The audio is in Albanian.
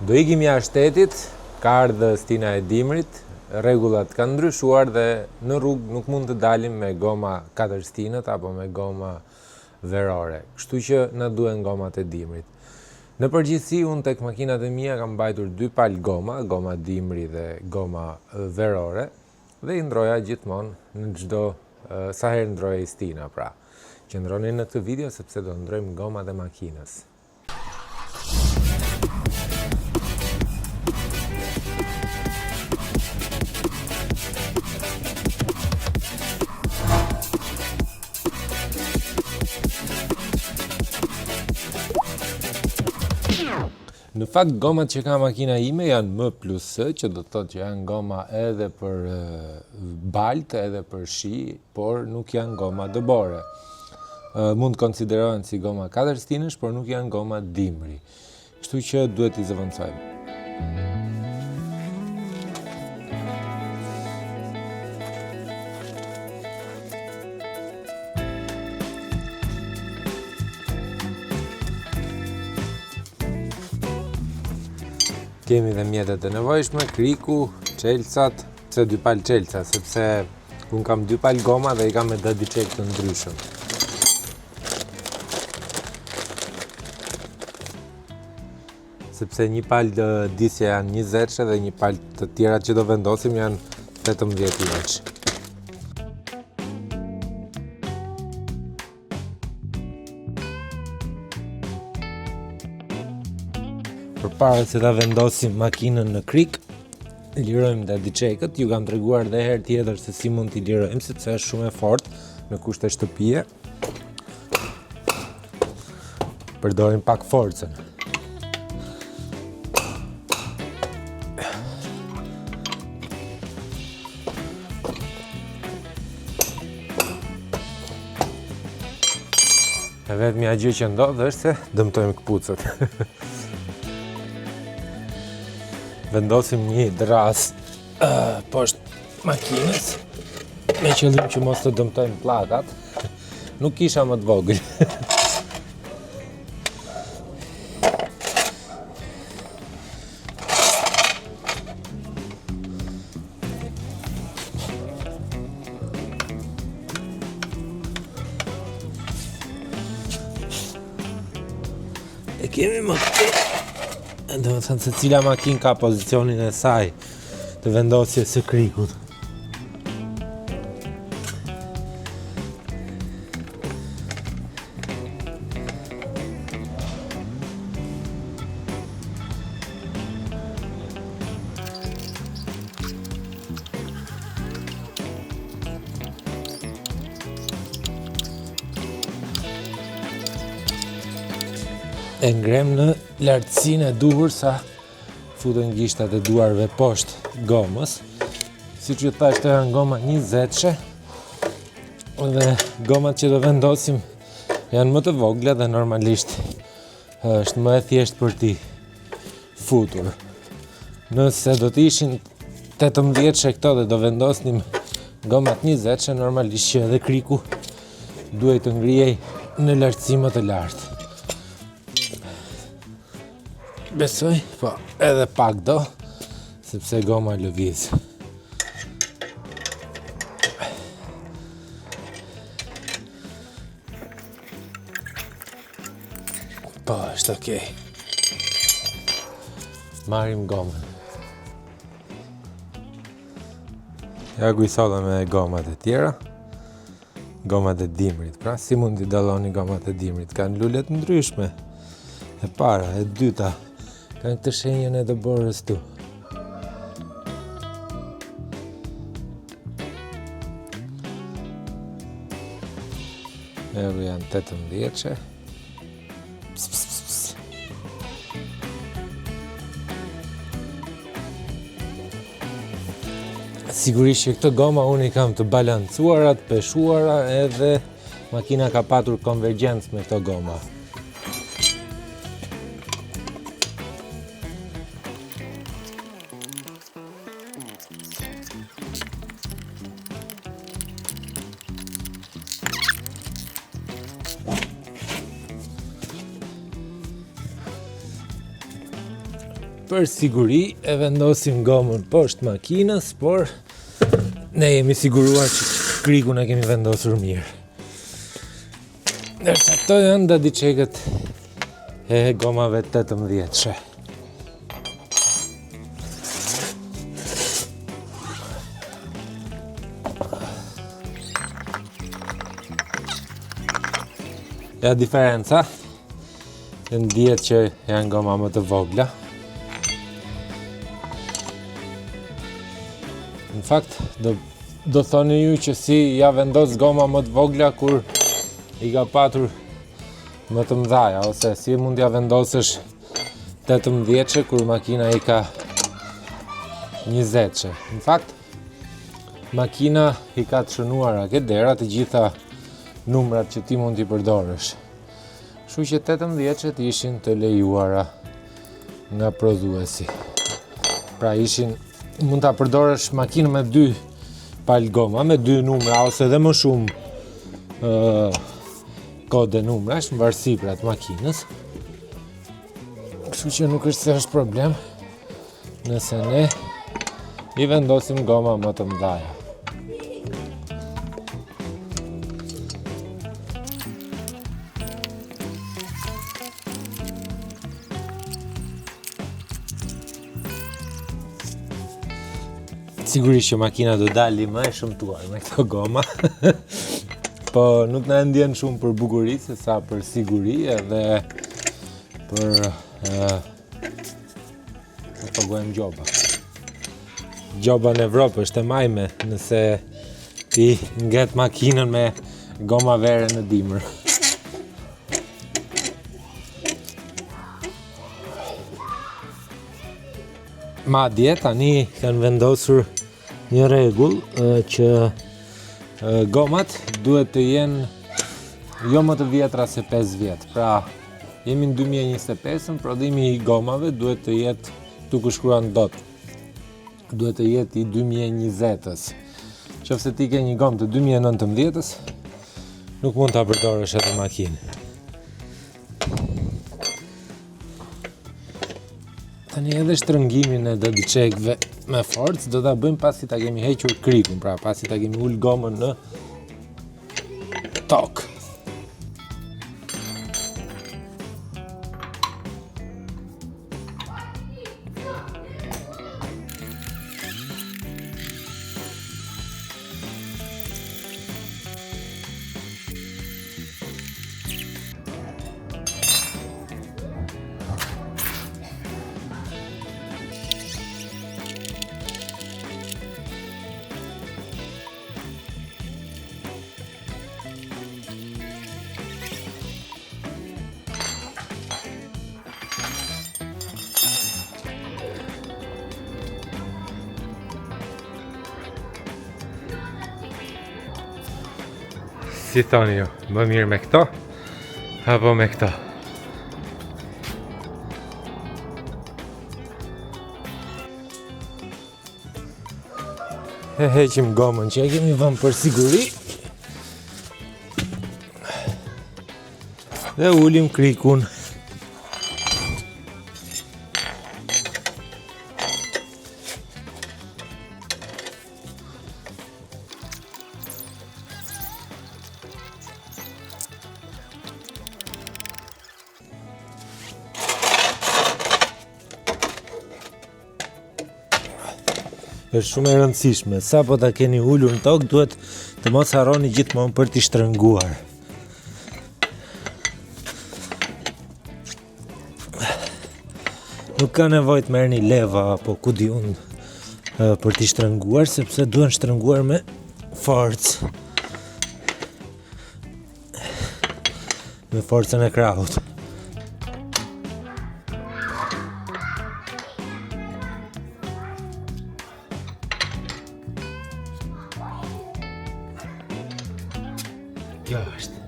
Do ikim jashtë shtetit, ka ardhur Stina e dimrit, rregullat kanë ndryshuar dhe në rrugë nuk mund të dalim me goma 4 stinët apo me goma verore, kështu që na duhen gomat e dimrit. Në përgjithësi, unë tek makinat e mia kam mbajtur 2 palë goma dimri dhe goma verore, dhe i ndroja gjithmonë në çdo sa herë ndroja Stina, pra. Qëndroni në këtë video sepse do ndrojmë gomat e makinës. Në fakt, gomat që ka makina ime janë M+S, që do të thotë që janë goma edhe për baltë, edhe për shi, por nuk janë goma dëbore. Mund të konsiderohen si goma 4 stinësh, por nuk janë goma dimri. Kështu që duhet t'i zëvendësojmë. Kemi dhe mjetet e nevojshme, kriku, çelësat, pse 2 palë çelësa, sepse unë kam 2 palë goma dhe i kam me dadiçek të ndryshëm. Sepse një palë disje janë 20 dhe një palë të tjera që do vendosim janë 18 inç. Përpara se ta vendosim makinën në krik, lirojmë dadiçekët. Ju kam treguar edhe herë tjetër se si mund t'i lirojmë, sepse është shumë e fortë në kushte shtëpie. Përdorim pak forcën. E vetmja gjë që ndodh është se dëmtojmë këpucët. Vendosim një dras poshtë makinës, me qëllim që mos të dëmtojmë pllakat. Nuk kisha më të vogël. E kemi më këtu. Do të thënë se cila makinë ka pozicionin e saj të vendosjes së krikut. E ngrem në lartësinë e duhur sa futen gishtat e duarve poshtë gomës. Siç ju thash, janë goma 20-she dhe gomat që do vendosim janë më të vogla dhe normalisht është më e thjeshtë për t'i futur. Nëse do të ishin 18-she këto dhe do vendosnim gomat 20-she, normalisht që edhe kriku duhet të ngrihej në lartësi më të lartë. Besoj, po edhe pak do, sepse goma lëviz. Po, është okej. Marrim gomën. Ja gujsolla me gomat e tjera. Gomat e dimrit, pra si mund t'i dalloni gomat e dimrit? Kanë lule të ndryshme. E para, e dyta, kanë këtë shenjën e dëborës tu. Edhe janë 18-she. Sigurisht që këtë goma unë i kam të balancuara, të peshuara, edhe makina ka patur konvergjencë me këto goma. për siguri e vendosim gomën poshtë makinës, por ne jemi siguruar që krikun e kemi vendosur mirë. Ndërsa këto janë dadiçekët e gomave 18-she. Ja diferenca, ndihet që janë goma më të vogla. Në fakt, do thoni ju që si ja vendos goma më të vogla kur i ka patur më të mdhaja, ose si mund ja vendosësh 18-she kur makina i ka 20-she. Në fakt, makina i ka të shënuara ke dera të gjitha numrat që ti mund t'i përdorësh. Kështu që 18-shet ishin të lejuara nga prodhuesi. Pra mund t'a përdorësh makinë me 2 palë goma, me 2 numra ose dhe më shumë kode numrash, në varësi për atë makinës. Kështu që nuk është se është problem nëse ne i vendosim goma më të mdhaja. Sigurisht që makina do dali më e shëmtuar me këto goma, po nuk na ndjen shumë për bukuri, se sa për siguri edhe për të paguajmë gjoba. Gjoba në Evropë është e majme nëse ti nget makinën me goma vere në dimër. Madje tani kanë vendosur një rregull që gomat duhet të jenë jo më të vjetra se 5 vjet. Pra, jemi në 2025, prodhimi i gomave duhet të jetë duke shkruar dot. Duhet të jetë i 2020-s. Qofse ti ke një gomë të 2019-s, nuk mund ta përdorësh atë makinë. Tani edhe shtrëngimin e dadiçekëve me forcë do ta bëjmë pasi ta kemi hequr krikun, pra pasi ta kemi ul gomën në tokë. Si thoni ju, më mirë me këto, apo me këto? E heqim gomën që e kemi vënë për siguri. Dhe ulim krikun. Është shumë e rëndësishme, sa po ta keni ulur në tokë, duhet të mos harroni gjithmonë për t'i shtrënguar. Nuk ka nevojë të merrni leva apo ku di unë për t'i shtrënguar, sepse duhen shtrënguar me forcë. Me forcën e krahut. Kjo është.